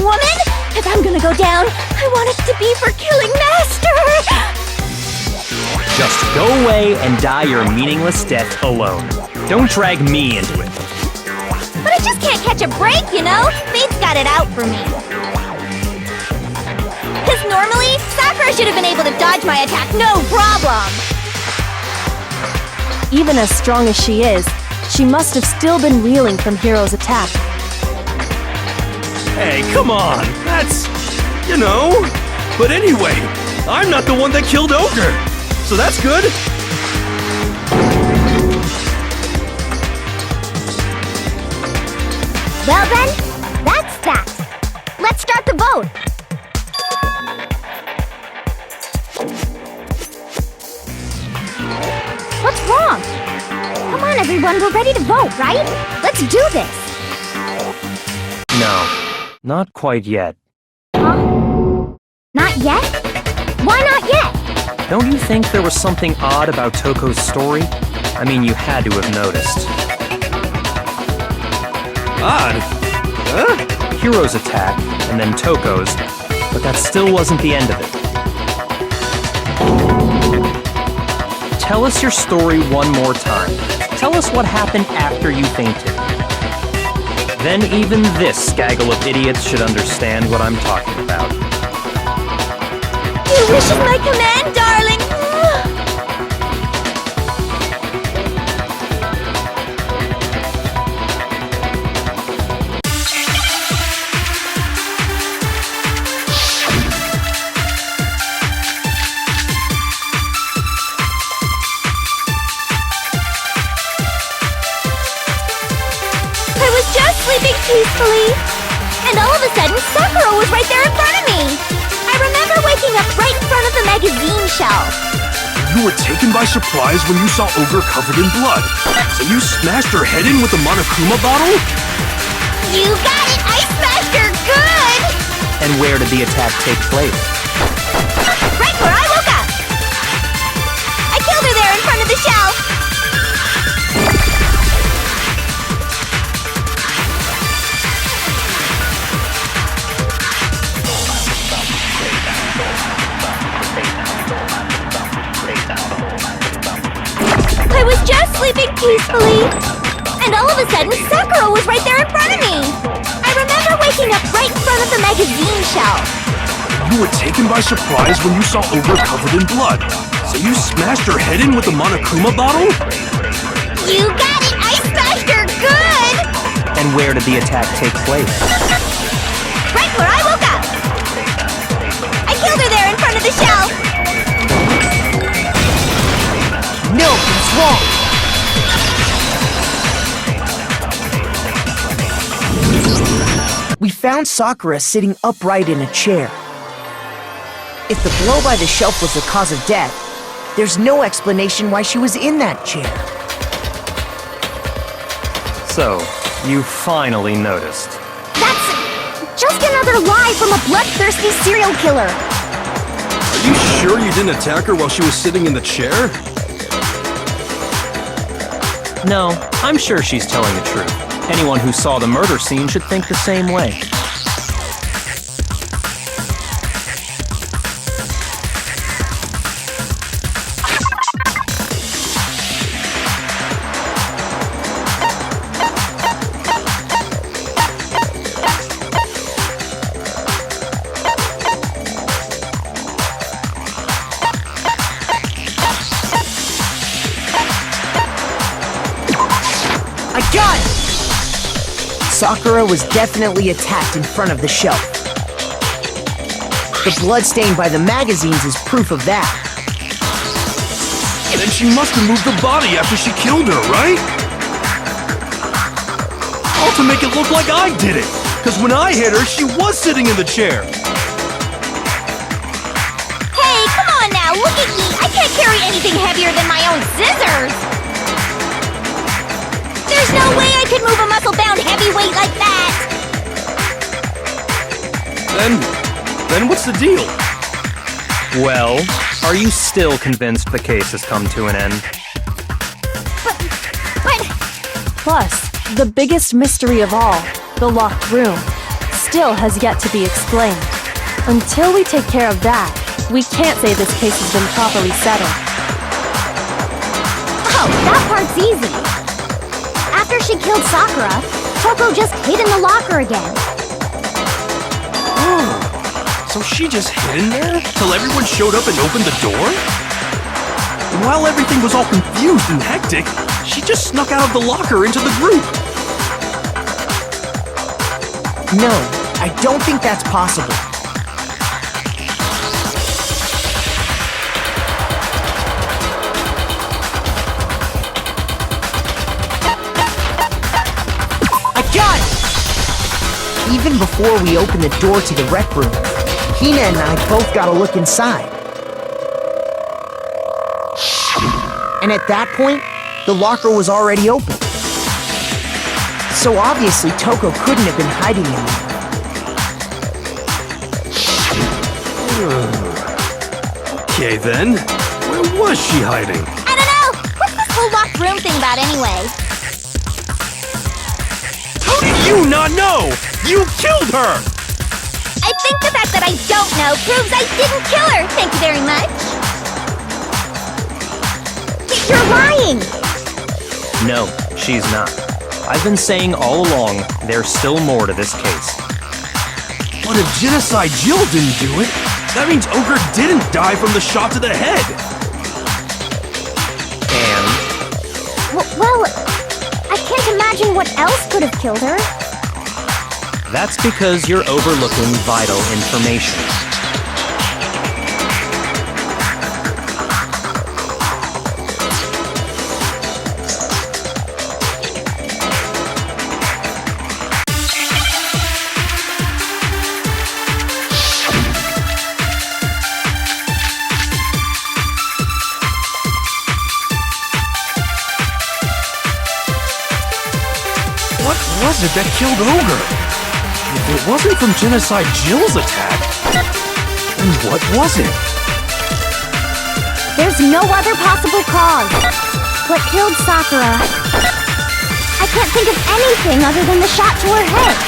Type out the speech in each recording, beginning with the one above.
young woman! If I'm gonna go down, I want it to be for killing Master! Just go away and die your meaningless death alone. Don't drag me into it. But I just can't catch a break, you know? Fate's got it out for me. Because normally, Sakura should have been able to dodge my attack, no problem! Even as strong as she is, she must have still been reeling from Hiro's attack. Hey, come on! That's... you know... But anyway, I'm not the one that killed Ogre! So that's good! Well then, that's that. Let's start the vote. What's wrong? Come on, everyone, we're ready to vote, right? Let's do this. No, not quite yet. Huh? Not yet? Why not yet? Don't you think there was something odd about Toko's story? I mean, you had to have noticed. Odd? Huh? Hiro's attack, and then Toko's, but that still wasn't the end of it. Tell us your story one more time. Tell us what happened after you fainted. Then even this gaggle of idiots should understand what I'm talking about. Your wish is my command, darling! Sleeping peacefully. And all of a sudden, Sakura was right there in front of me. I remember waking up right in front of the magazine shelf. You were taken by surprise when you saw Ogre covered in blood. So you smashed her head in with the Monokuma bottle? You got it! I smashed her good! And where did the attack take place? Right where I woke up! I killed her there in front of the shelf! I was just sleeping peacefully, and all of a sudden, Sakura was right there in front of me. I remember waking up right in front of the magazine shelf. You were taken by surprise when you saw Ogre covered in blood. So you smashed her head in with the Monokuma bottle? You got it! I smashed her good! And where did the attack take place? Right where I woke up. I killed her there in front of the shelf. No, it's wrong! We found Sakura sitting upright in a chair. If the blow by the shelf was the cause of death, there's no explanation why she was in that chair. So, you finally noticed. That's just another lie from a bloodthirsty serial killer. Are you sure you didn't attack her while she was sitting in the chair? No, I'm sure she's telling the truth. Anyone who saw the murder scene should think the same way. Sakura was definitely attacked in front of the shelf. The blood stained by the magazines is proof of that. Then she must have moved the body after she killed her, right? All to make it look like I did it! Because when I hit her, she was sitting in the chair! Hey, come on now, look at me! I can't carry anything heavier than my own scissors! There's no way I could move a muscle-bound heavyweight like that! Then what's the deal? Well, are you still convinced the case has come to an end? But... Plus, the biggest mystery of all, the locked room, still has yet to be explained. Until we take care of that, we can't say this case has been properly settled. Oh, that part's easy. After she killed Sakura, Toko just hid in the locker again. Oh, so she just hid in there till everyone showed up and opened the door? And while everything was all confused and hectic, she just snuck out of the locker into the group. No, I don't think that's possible. I got it! Even before we opened the door to the rec room, Hina and I both got a look inside. And at that point, the locker was already open. So obviously Toko couldn't have been hiding in there. Okay then, where was she hiding? I don't know! What's this whole locked room thing about anyway? How did you not know? You killed her! I think the fact that I don't know proves I didn't kill her, thank you very much. You're lying! No, she's not. I've been saying all along, there's still more to this case. But if Genocide Jill didn't do it, that means Ogre didn't die from the shot to the head. And Well, I can't imagine what else could have killed her. that's because you're overlooking vital information. What was it that killed Ogre? If it wasn't from Genocide Jill's attack, then what was it? There's no other possible cause. What killed Sakura? I can't think of anything other than the shot to her head.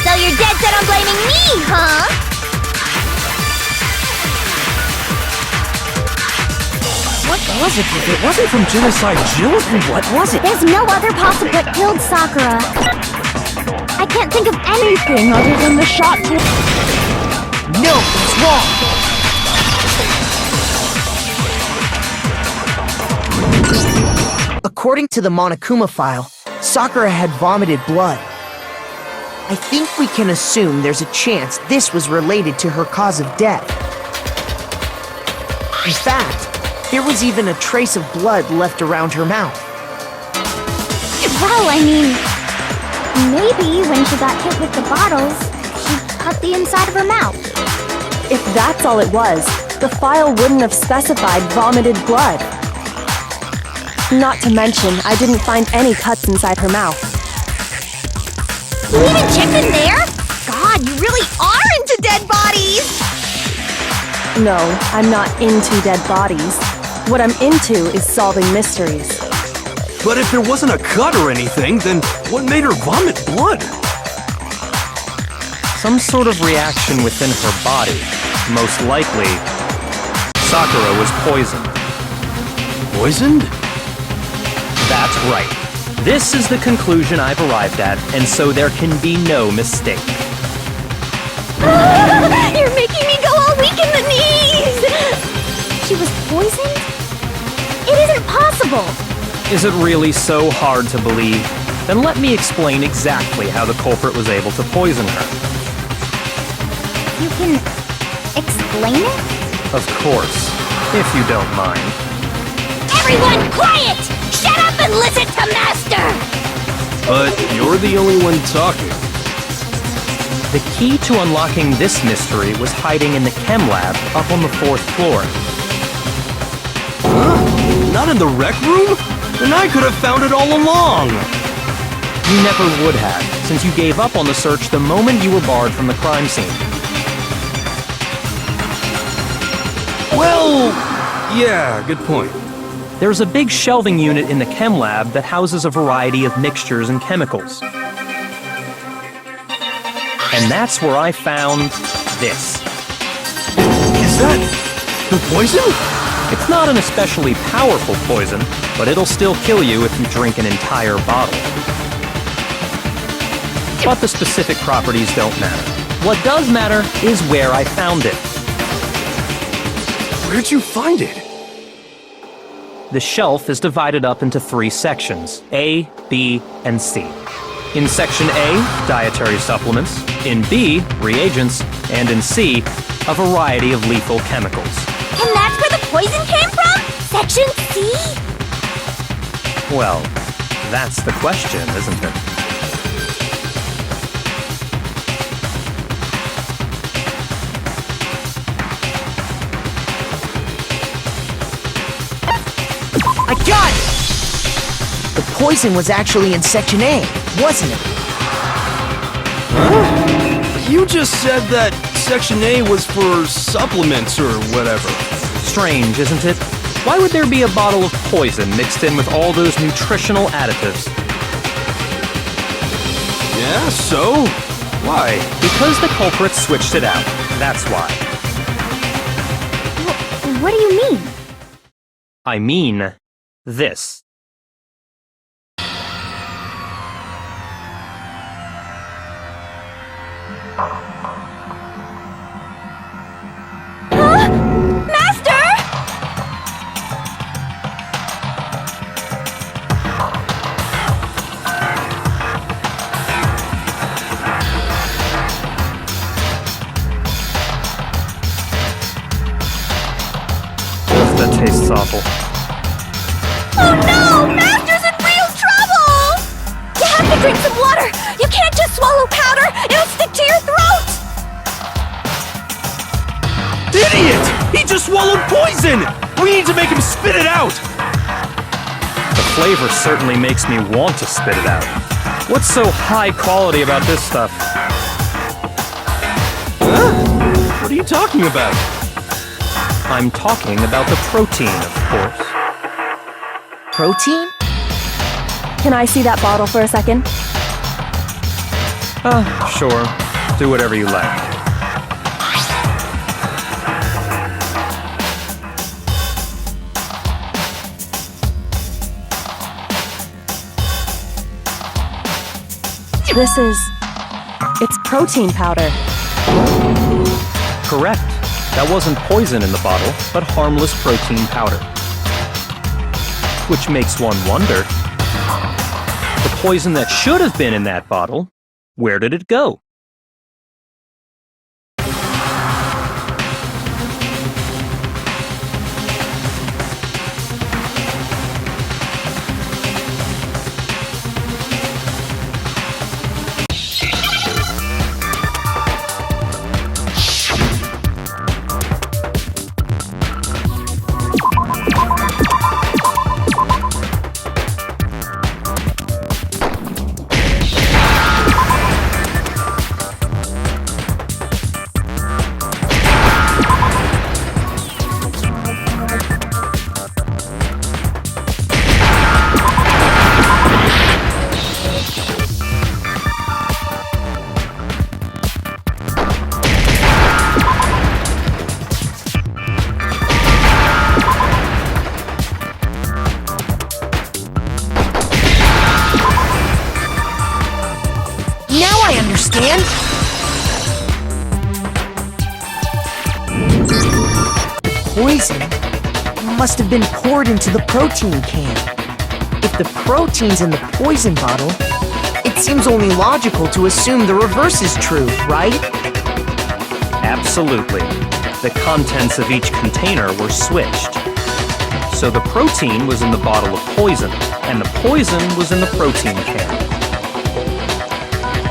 So you're dead set on blaming me, huh? What was it? If it wasn't from Genocide Jill, then what was it? There's no other possible what killed Sakura. I can't think of anything other than the shot to... No, it's wrong! According to the Monokuma file, Sakura had vomited blood. I think we can assume there's a chance this was related to her cause of death. In fact, there was even a trace of blood left around her mouth. Well, I mean... maybe when she got hit with the bottles, she cut the inside of her mouth. If that's all it was, the file wouldn't have specified vomited blood. Not to mention, I didn't find any cuts inside her mouth. You even checked in there? God, you really are into dead bodies! No, I'm not into dead bodies. What I'm into is solving mysteries. But if there wasn't a cut or anything, then what made her vomit blood? Some sort of reaction within her body. Most likely, Sakura was poisoned. Poisoned? That's right. This is the conclusion I've arrived at, and so there can be no mistake. You're making me go all weak in the knees! She was poisoned? It isn't possible! Is it really so hard to believe? Then let me explain exactly how the culprit was able to poison her. You can... explain it? Of course, if you don't mind. Everyone quiet! Shut up and listen to Master! But you're the only one talking. The key to unlocking this mystery was hiding in the chem lab up on the 4th floor. Huh? Not in the rec room? Then I could have found it all along! You never would have, since you gave up on the search the moment you were barred from the crime scene. Well, Yeah, good point. There's a big shelving unit in the chem lab that houses a variety of mixtures and chemicals. And that's where I found this. Is that the poison? It's not an especially powerful poison, but it'll still kill you if you drink an entire bottle. But the specific properties don't matter. What does matter is where I found it. Where'd you find it? The shelf is divided up into 3 sections, A, B, and C. In Section A, dietary supplements. In B, reagents. And in C, a variety of lethal chemicals. And that's where the poison came from? Section C? Well, that's the question, isn't it? I got it! The poison was actually in Section A, wasn't it? You just said that Section A was for supplements or whatever. Strange, isn't it? Why would there be a bottle of poison mixed in with all those nutritional additives? Yeah, so? Why? Because the culprit switched it out. That's why. What do you mean? I mean, this. Master! That tastes awful. Oh no! Master's in real trouble! You have to drink some water! You can't just swallow powder! It'll stick to your throat! Idiot! He just swallowed poison! We need to make him spit it out! The flavor certainly makes me want to spit it out. What's so high quality about this stuff? Huh? What are you talking about? I'm talking about the protein, of course. Protein? Can I see that bottle for a second? Sure. Do whatever you like. It's protein powder. Correct. That wasn't poison in the bottle, but harmless protein powder. Which makes one wonder, the poison that should have been in that bottle, where did it go? Now I understand! Poison must have been poured into the protein can. If the protein's in the poison bottle, it seems only logical to assume the reverse is true, right? Absolutely. The contents of each container were switched. So the protein was in the bottle of poison, and the poison was in the protein can.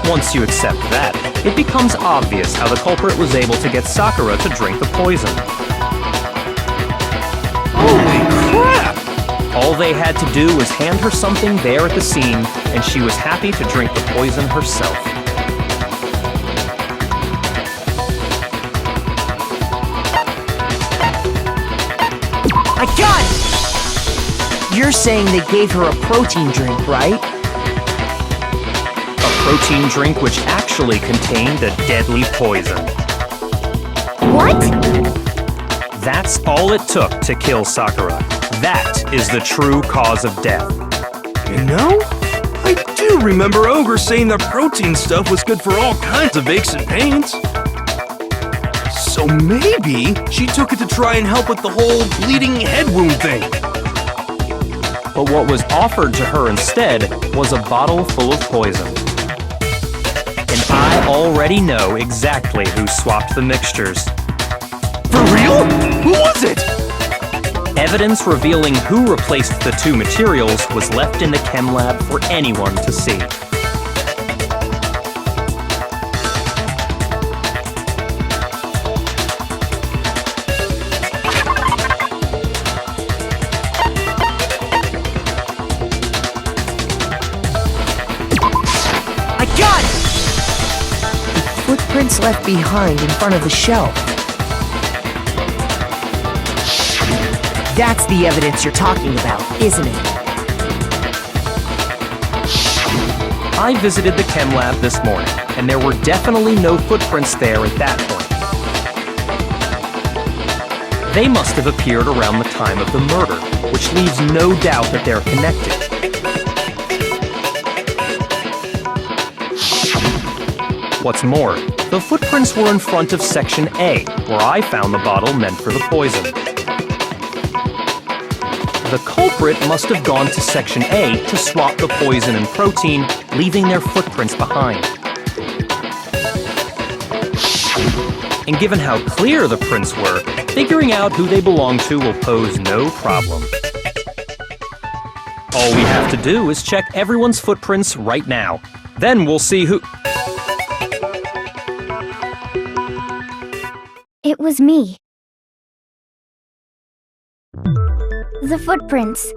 Once you accept that, it becomes obvious how the culprit was able to get Sakura to drink the poison. Holy crap! All they had to do was hand her something there at the scene, and she was happy to drink the poison herself. I I got it! You're saying they gave her a protein drink, right? A protein drink which actually contained a deadly poison. What? That's all it took to kill Sakura. That is the true cause of death. You know, I do remember Ogre saying that protein stuff was good for all kinds of aches and pains. So maybe she took it to try and help with the whole bleeding head wound thing. But what was offered to her instead was a bottle full of poison. And I already know exactly who swapped the mixtures. For real? Who was it? Evidence revealing who replaced the two materials was left in the chem lab for anyone to see. I got it! The footprints left behind in front of the shelf. That's the evidence you're talking about, isn't it? I visited the chem lab this morning, and there were definitely no footprints there at that point. They must have appeared around the time of the murder, which leaves no doubt that they're connected. What's more, the footprints were in front of Section A, where I found the bottle meant for the poison. The culprit must have gone to Section A to swap the poison and protein, leaving their footprints behind. And given how clear the prints were, figuring out who they belong to will pose no problem. All we have to do is check everyone's footprints right now. Then we'll see who... It was me. The footprints.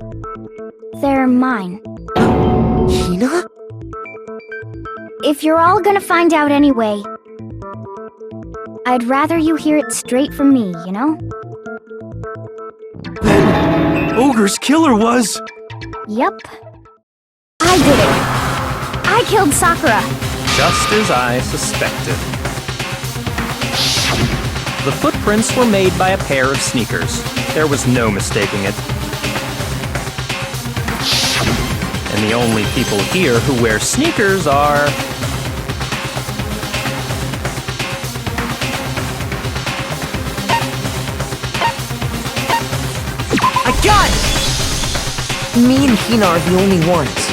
They're mine. Hina? If you're all gonna find out anyway, I'd rather you hear it straight from me, you know? Ogre's killer was... Yep. I did it. I killed Sakura. Just as I suspected. The footprints were made by a pair of sneakers. There was no mistaking it. And the only people here who wear sneakers are... I got it! Me and Hina are the only ones.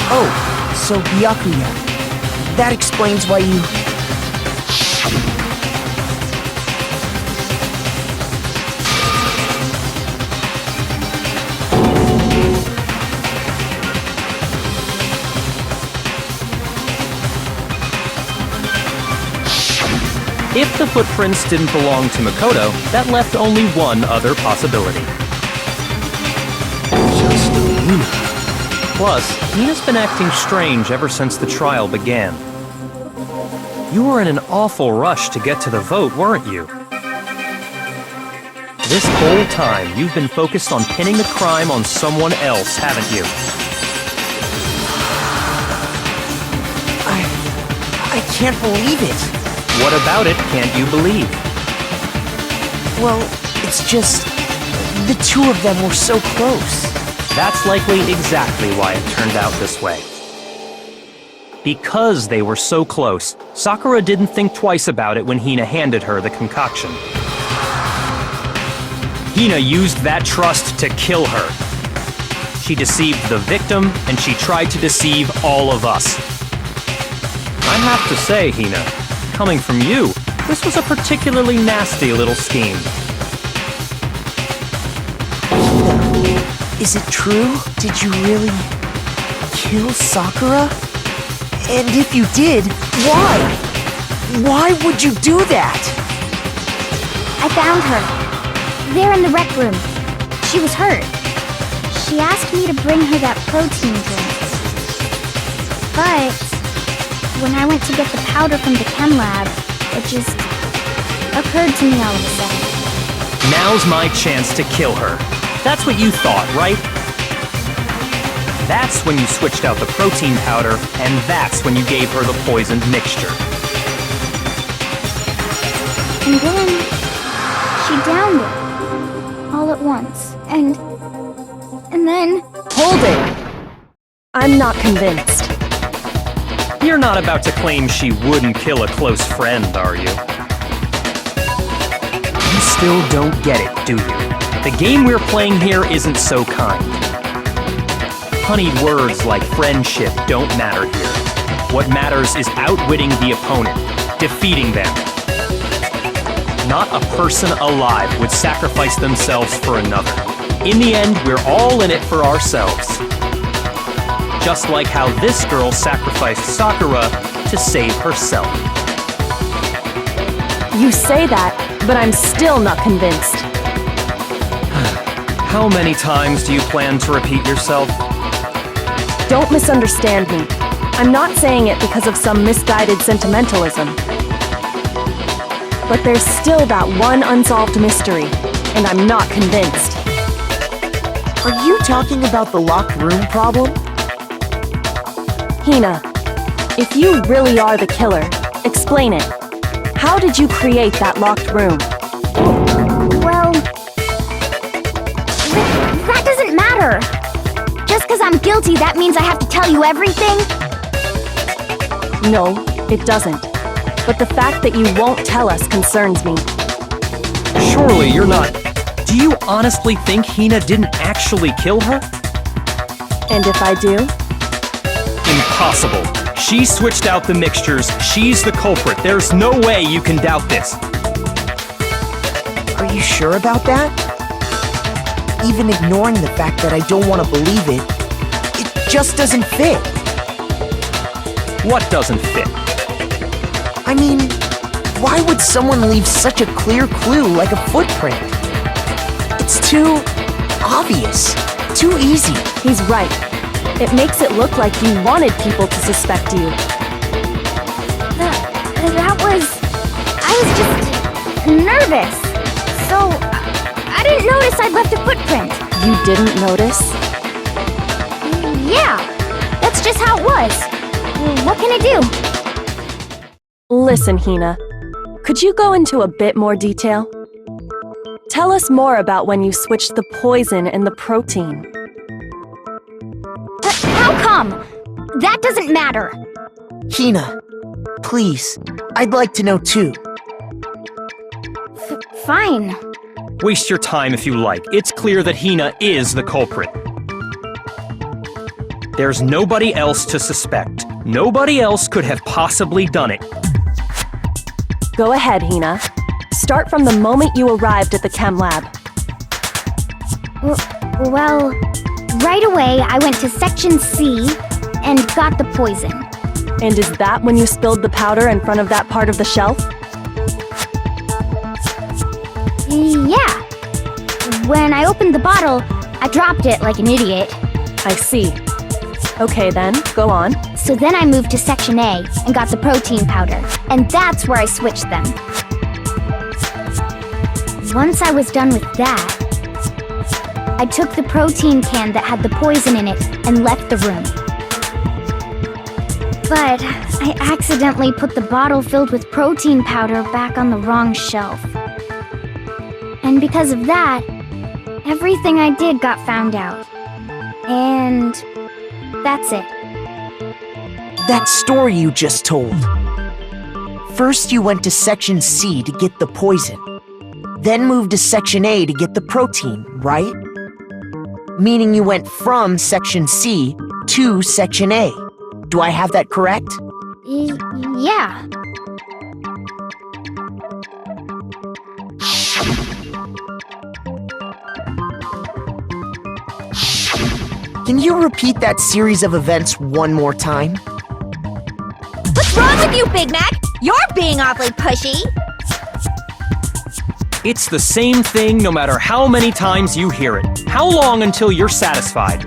Oh, so Byakuya. That explains why you... If the footprints didn't belong to Makoto, that left only one other possibility. Just Hina. Plus, Hina's been acting strange ever since the trial began. You were in an awful rush to get to the vote, weren't you? This whole time, you've been focused on pinning the crime on someone else, haven't you? I can't believe it. What about it can't you believe? Well, it's just... the two of them were so close. That's likely exactly why it turned out this way. Because they were so close, Sakura didn't think twice about it when Hina handed her the concoction. Hina used that trust to kill her. She deceived the victim, and she tried to deceive all of us. I have to say, Hina, coming from you, this was a particularly nasty little scheme. Hina, is it true? Did you really... kill Sakura? And if you did, why? Why would you do that? I found her. There in the rec room. She was hurt. She asked me to bring her that protein drink. But when I went to get the powder from the chem lab, it just occurred to me all of a sudden. Now's my chance to kill her. That's what you thought, right? That's when you switched out the protein powder, and that's when you gave her the poisoned mixture. And then she downed it all at once. And then Hold it! I'm not convinced. You're not about to claim she wouldn't kill a close friend, are you? You still don't get it, do you? The game we're playing here isn't so kind. Honeyed words like friendship don't matter here. What matters is outwitting the opponent, defeating them. Not a person alive would sacrifice themselves for another. In the end, we're all in it for ourselves. Just like how this girl sacrificed Sakura to save herself. You say that, but I'm still not convinced. How many times do you plan to repeat yourself? Don't misunderstand me. I'm not saying it because of some misguided sentimentalism. But there's still that one unsolved mystery, and I'm not convinced. Are you talking about the locked room problem? Hina, if you really are the killer, explain it. How did you create that locked room? well, that doesn't matter. Just because I'm guilty, that means I have to tell you everything? No, it doesn't. But the fact that you won't tell us concerns me. Surely you're not... Do you honestly think Hina didn't actually kill her? And if I do? Impossible. She switched out the mixtures. She's the culprit. There's no way you can doubt this. Are you sure about that? Even ignoring the fact that I don't want to believe it, it just doesn't fit. What doesn't fit? I mean, why would someone leave such a clear clue like a footprint? It's too obvious, too easy. He's right. It makes it look like you wanted people to suspect you. I was just nervous. So, I didn't notice I'd left a footprint. You didn't notice? Yeah, that's just how it was. What can I do? Listen, Hina. Could you go into a bit more detail? Tell us more about when you switched the poison and the protein. How come? That doesn't matter. Hina, please, I'd like to know too. Fine. Waste your time if you like. It's clear that Hina is the culprit. There's nobody else to suspect. Nobody else could have possibly done it. Go ahead, Hina. Start from the moment you arrived at the chem lab. Well, right away I went to Section C and got the poison. And is that when you spilled the powder in front of that part of the shelf? Yeah. When I opened the bottle, I dropped it like an idiot. I see. Okay then, go on. So then I moved to Section A and got the protein powder, and that's where I switched them. Once I was done with that, I took the protein can that had the poison in it and left the room. But I accidentally put the bottle filled with protein powder back on the wrong shelf. And because of that, everything I did got found out. And that's it. That story you just told. First you went to Section C to get the poison, then moved to Section A to get the protein, right? Meaning you went from Section C to Section A. Do I have that correct? Yeah. Can you repeat that series of events one more time? What's wrong with you, Big Mac? You're being awfully pushy. It's the same thing no matter how many times you hear it. How long until you're satisfied?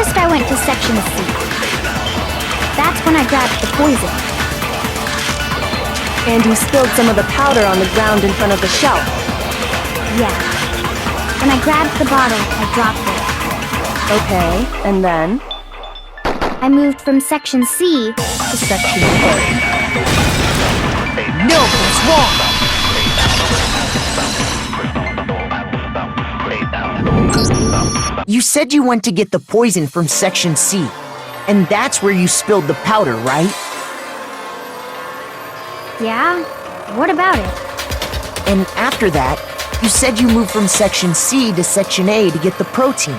First, I went to Section C. That's when I grabbed the poison. And you spilled some of the powder on the ground in front of the shelf. Yeah. When I grabbed the bottle, I dropped it. Okay, and then? I moved from Section C to Section A. No, that's wrong! You said you went to get the poison from Section C, and that's where you spilled the powder, right? Yeah? What about it? And after that, you said you moved from Section C to Section A to get the protein.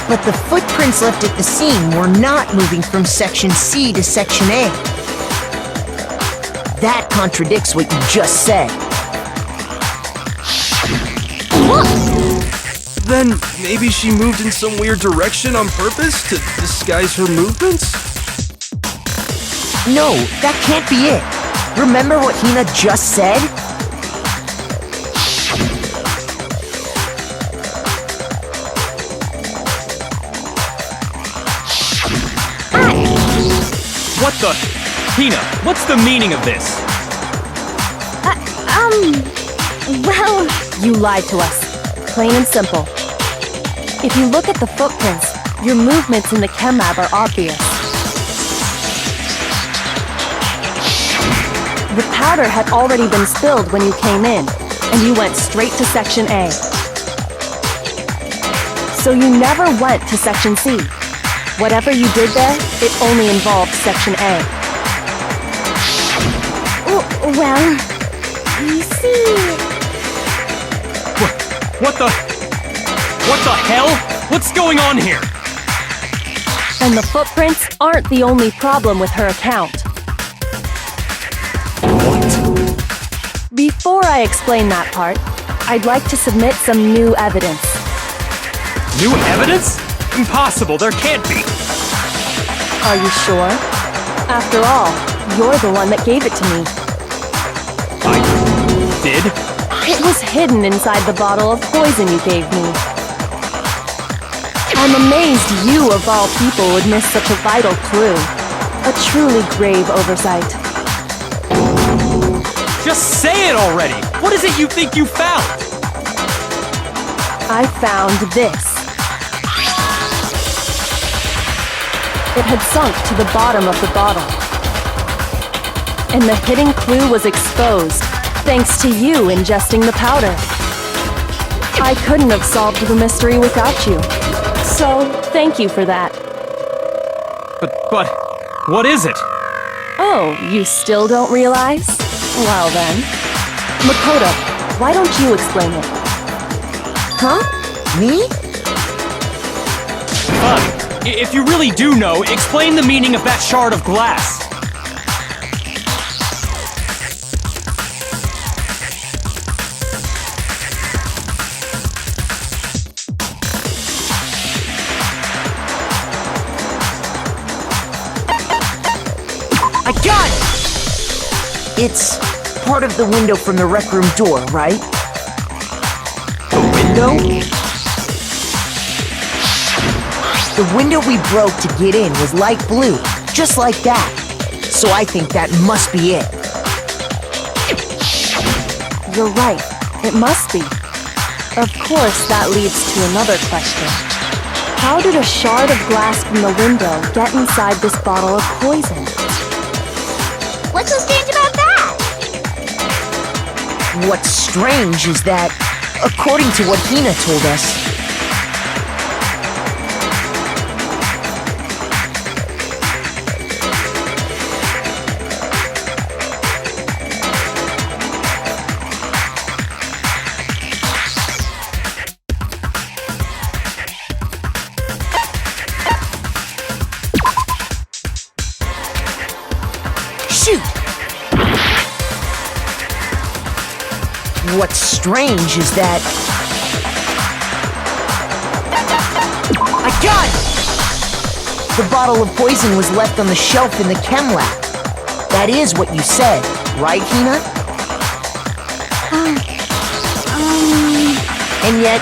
But the footprints left at the scene were not moving from Section C to Section A. That contradicts what you just said. Then maybe she moved in some weird direction on purpose to disguise her movements? No, that can't be it. Remember what Hina just said? What the? Hina, what's the meaning of this? Well, You lied to us. Plain and simple. If you look at the footprints, your movements in the chem lab are obvious. The powder had already been spilled when you came in, and you went straight to Section A. So you never went to Section C. Whatever you did there, it only involved Section A. well, you see... What the hell? What's going on here? And the footprints aren't the only problem with her account. Before I explain that part, I'd like to submit some new evidence. New evidence? Impossible, there can't be. Are you sure? After all, you're the one that gave it to me. I did? It was hidden inside the bottle of poison you gave me. I'm amazed you, of all people, would miss such a vital clue. A truly grave oversight. Just say it already! What is it you think you found? I found this. It had sunk to the bottom of the bottle. And the hidden clue was exposed, thanks to you ingesting the powder. I couldn't have solved the mystery without you. So, thank you for that. But, what is it? Oh, you still don't realize? Well then. Makoto, why don't you explain it? Huh? Me? Fine. If you really do know, explain the meaning of that shard of glass. I got it! It's part of the window from the rec room door, right? The window? The window we broke to get in was light blue, just like that. So I think that must be it. You're right. It must be. Of course, that leads to another question. How did a shard of glass from the window get inside this bottle of poison? What's so strange about that? What's strange is that, according to what Hina told us, shoot! What's strange is that... I got it! The bottle of poison was left on the shelf in the chem lab. That is what you said, right, Hina? And yet,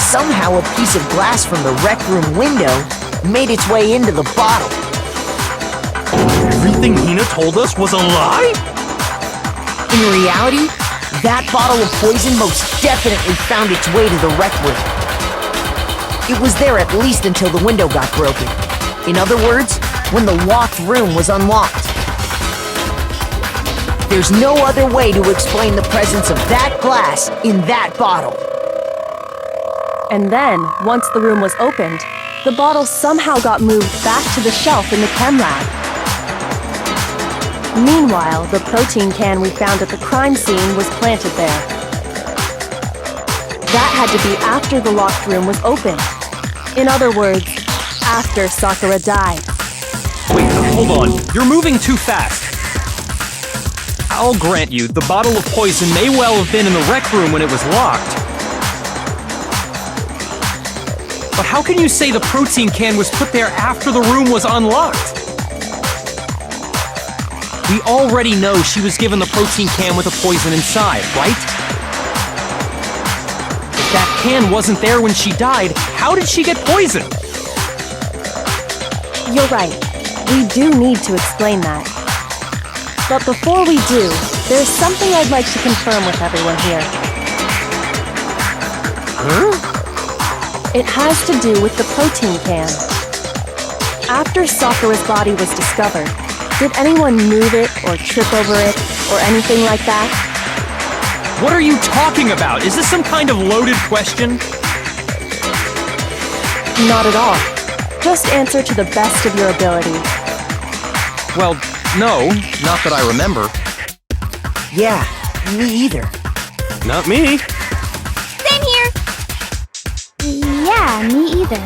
Somehow a piece of glass from the rec room window made its way into the bottle. Everything Hina told us was a lie? In reality, that bottle of poison most definitely found its way to the rec room. It was there at least until the window got broken. In other words, when the locked room was unlocked. There's no other way to explain the presence of that glass in that bottle. And then, once the room was opened, the bottle somehow got moved back to the shelf in the chem lab. Meanwhile, the protein can we found at the crime scene was planted there. That had to be after the locked room was opened. In other words, after Sakura died. Wait, hold on. You're moving too fast. I'll grant you, the bottle of poison may well have been in the rec room when it was locked. But how can you say the protein can was put there after the room was unlocked? We already know she was given the protein can with the poison inside, right? If that can wasn't there when she died, how did she get poisoned? You're right. We do need to explain that. But before we do, there's something I'd like to confirm with everyone here. Huh? It has to do with the protein can. After Sakura's body was discovered, did anyone move it or trip over it or anything like that? What are you talking about? Is this some kind of loaded question? Not at all. Just answer to the best of your ability. Well, no, not that I remember. Yeah, me either. Not me. Same here. Yeah, me either.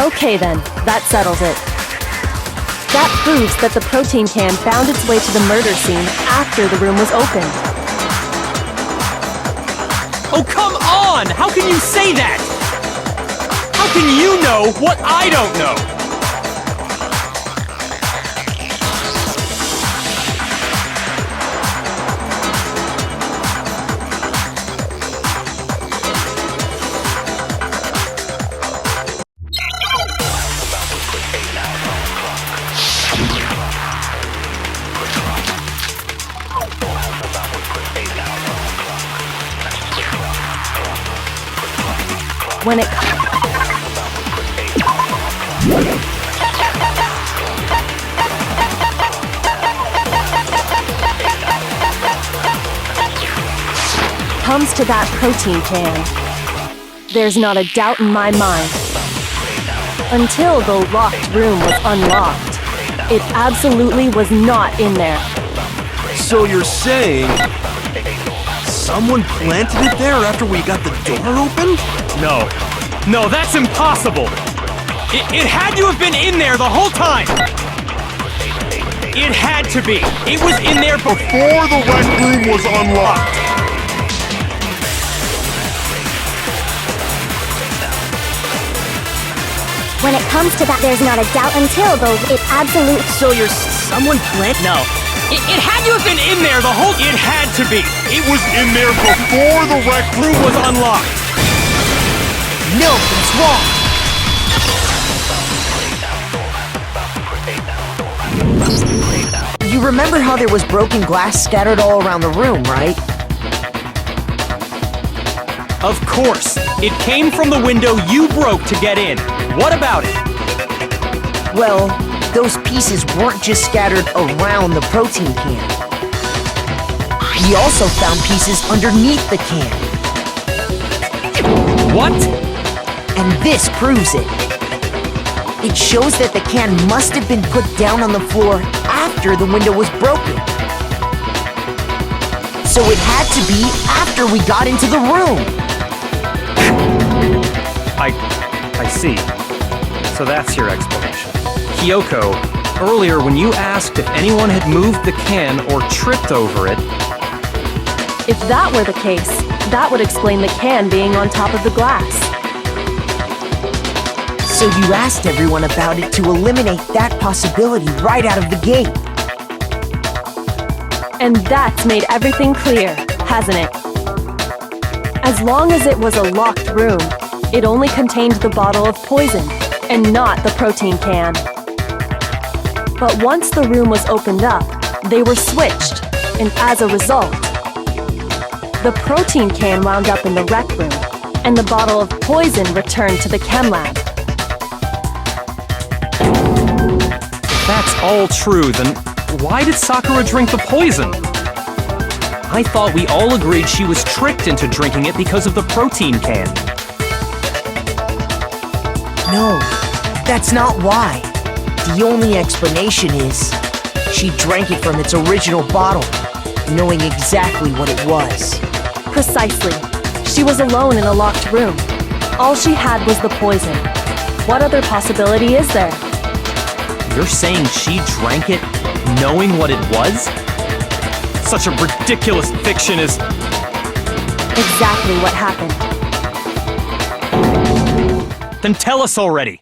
Okay then, that settles it. That proves that the protein can found its way to the murder scene after the room was opened. Oh, come on! How can you say that? How can you know what I don't know? When it comes to that protein can, there's not a doubt in my mind. Until the locked room was unlocked, it absolutely was not in there. So you're saying someone planted it there after we got the door opened? No, that's impossible! It had to have been in there the whole time! It had to be! It was in there before the rec room was unlocked! When it comes to that, there's not a doubt until it absolute. So you're someone planted? No. It had to have been in there the whole... It had to be! It was in there before the rec room was unlocked! No, that's wrong. You remember how there was broken glass scattered all around the room, right? Of course! It came from the window you broke to get in. What about it? Well, those pieces weren't just scattered around the protein can. We also found pieces underneath the can. What? And this proves it. It shows that the can must have been put down on the floor after the window was broken. So it had to be after we got into the room. I see. So that's your explanation. Kyoko, earlier when you asked if anyone had moved the can or tripped over it... If that were the case, that would explain the can being on top of the glass. So you asked everyone about it to eliminate that possibility right out of the gate. And that's made everything clear, hasn't it? As long as it was a locked room, it only contained the bottle of poison and not the protein can. But once the room was opened up, they were switched, and as a result, the protein can wound up in the rec room, and the bottle of poison returned to the chem lab. If that's all true, then why did Sakura drink the poison? I thought we all agreed she was tricked into drinking it because of the protein can. No, that's not why. The only explanation is she drank it from its original bottle, knowing exactly what it was. Precisely. She was alone in a locked room. All she had was the poison. What other possibility is there? You're saying she drank it knowing what it was? Such a ridiculous fiction is... Exactly what happened. Then tell us already!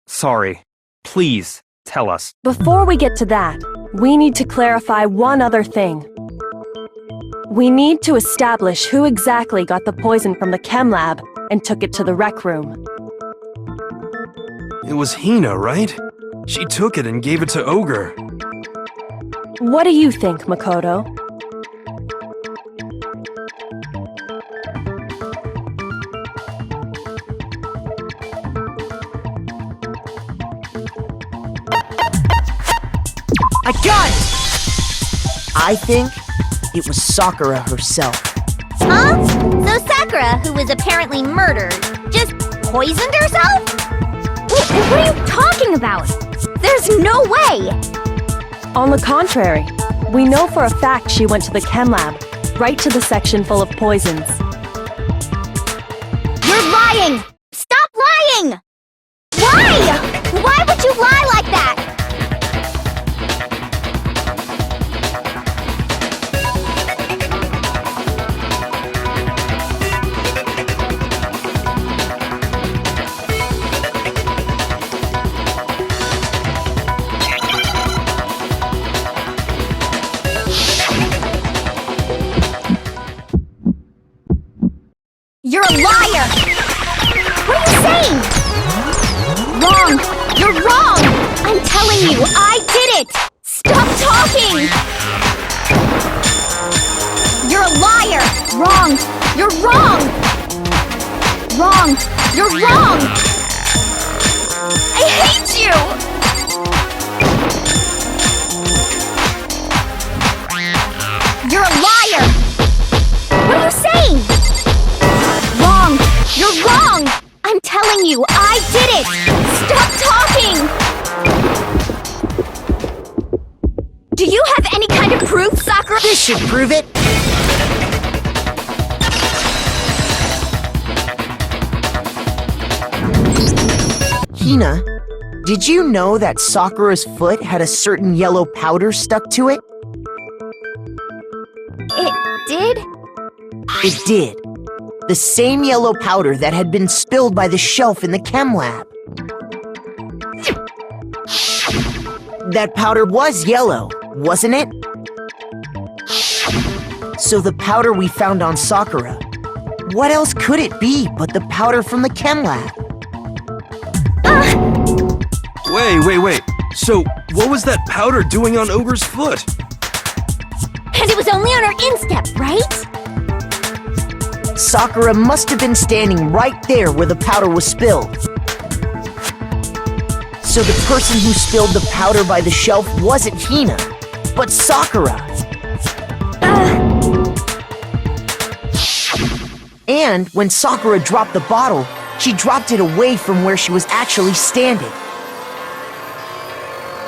Sorry. Please, tell us. Before we get to that, we need to clarify one other thing. We need to establish who exactly got the poison from the chem lab and took it to the rec room. It was Hina, right? She took it and gave it to Ogre. What do you think, Makoto? I got it! I think it was Sakura herself. Huh? So Sakura, who was apparently murdered, just poisoned herself? What are you talking about? There's no way! On the contrary, we know for a fact she went to the chem lab, right to the section full of poisons. You're lying! Stop lying! Why? Why would you lie like that? You're a liar! What are you saying? Wrong! You're wrong! I'm telling you, I did it! Stop talking! You're a liar! Wrong! You're wrong! Wrong! You're wrong! I hate you! You're a liar! What are you saying? Wrong! You're wrong! I'm telling you, I did it! Stop talking! Do you have any kind of proof, Sakura? This should prove it! Hina, did you know that Sakura's foot had a certain yellow powder stuck to it? It did? It did. The same yellow powder that had been spilled by the shelf in the chem lab. That powder was yellow, wasn't it? So the powder we found on Sakura, what else could it be but the powder from the chem lab? Wait. So, what was that powder doing on Ogre's foot? And it was only on her instep, right? Sakura must have been standing right there where the powder was spilled. So the person who spilled the powder by the shelf wasn't Hina, but Sakura. And when Sakura dropped the bottle, she dropped it away from where she was actually standing.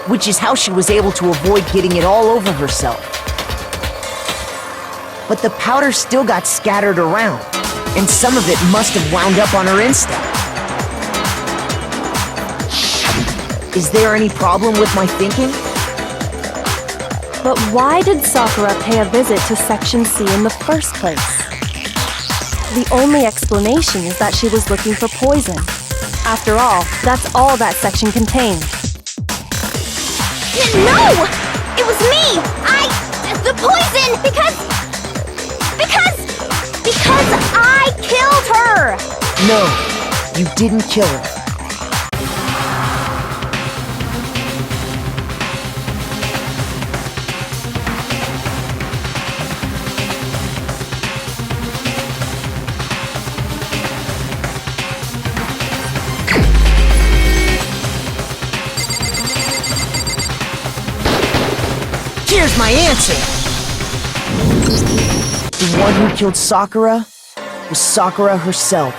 Which is how she was able to avoid getting it all over herself. But the powder still got scattered around, and some of it must have wound up on her instep. Is there any problem with my thinking? But why did Sakura pay a visit to Section C in the first place? The only explanation is that she was looking for poison. After all, that's all that section contained. No! It was me! The poison! Because Because I killed her! No, you didn't kill her. Here's my answer! The one who killed Sakura was Sakura herself.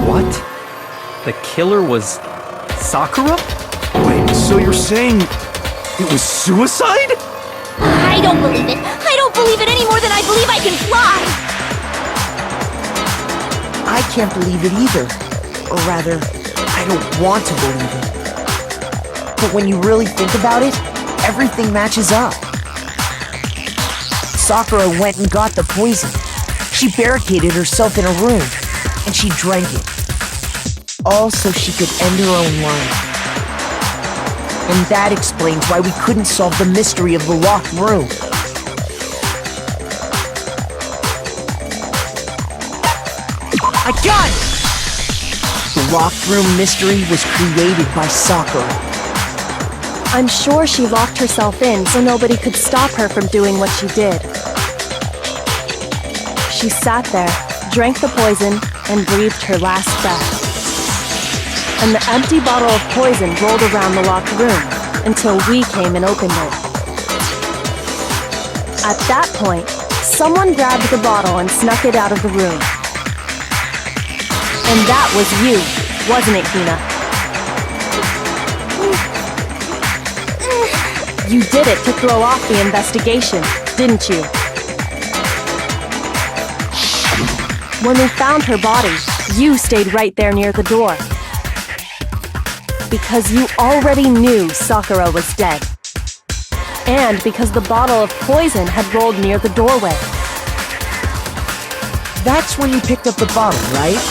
What? The killer was Sakura? Wait, so you're saying it was suicide? I don't believe it. I don't believe it any more than I believe I can fly. I can't believe it either. Or rather, I don't want to believe it. But when you really think about it, everything matches up. Sakura went and got the poison. She barricaded herself in a room, and she drank it. All so she could end her own life. And that explains why we couldn't solve the mystery of the locked room. I got it! The locked room mystery was created by Sakura. I'm sure she locked herself in so nobody could stop her from doing what she did. She sat there, drank the poison, and breathed her last breath. And the empty bottle of poison rolled around the locked room until we came and opened it. At that point, someone grabbed the bottle and snuck it out of the room. And that was you, wasn't it, Hina? You did it to throw off the investigation, didn't you? When we found her body, you stayed right there near the door. Because you already knew Sakura was dead. And because the bottle of poison had rolled near the doorway. That's when you picked up the bottle, right?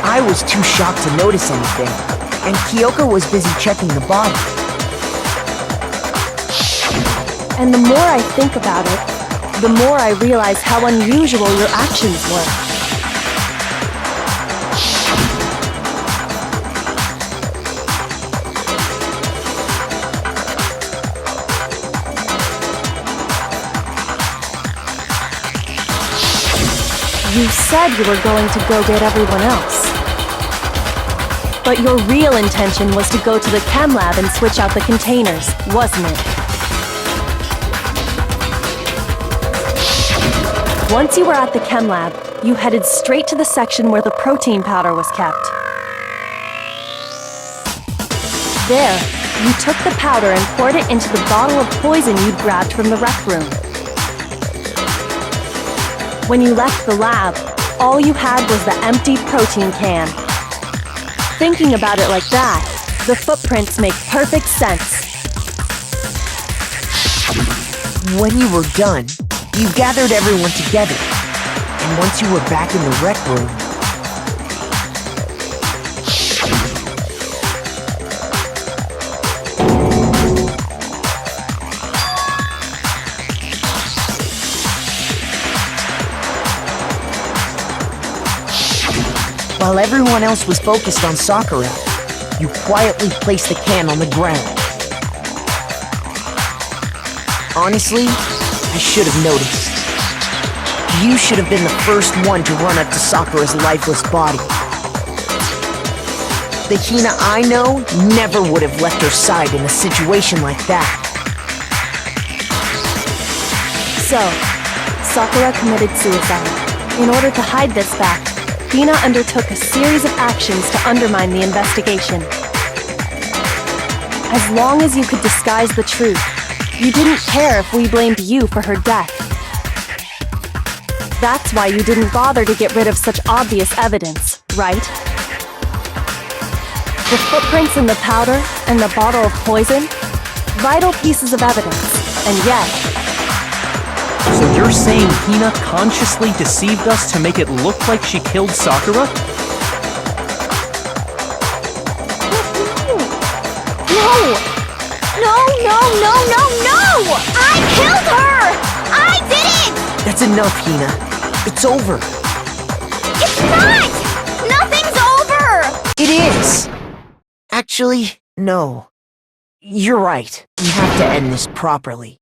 I was too shocked to notice anything, and Kyoko was busy checking the bottle. And the more I think about it, the more I realize how unusual your actions were. You said you were going to go get everyone else. But your real intention was to go to the chem lab and switch out the containers, wasn't it? Once you were at the chem lab, you headed straight to the section where the protein powder was kept. There, you took the powder and poured it into the bottle of poison you'd grabbed from the rec room. When you left the lab, all you had was the empty protein can. Thinking about it like that, the footprints make perfect sense. When you were done, you gathered everyone together, and once you were back in the rec room, while everyone else was focused on Sakura, you quietly placed the can on the ground. Honestly, I should have noticed. You should have been the first one to run up to Sakura's lifeless body. The Hina I know never would have left her side in a situation like that. So, Sakura committed suicide. In order to hide this fact, Hina undertook a series of actions to undermine the investigation. As long as you could disguise the truth, you didn't care if we blamed you for her death. That's why you didn't bother to get rid of such obvious evidence, right? The footprints in the powder and the bottle of poison? Vital pieces of evidence, and yet... So you're saying Hina consciously deceived us to make it look like she killed Sakura? No! No! I killed her! enough, Hina. It's over. It's not! Nothing's over! It is! Actually, no. You're right. We have to end this properly.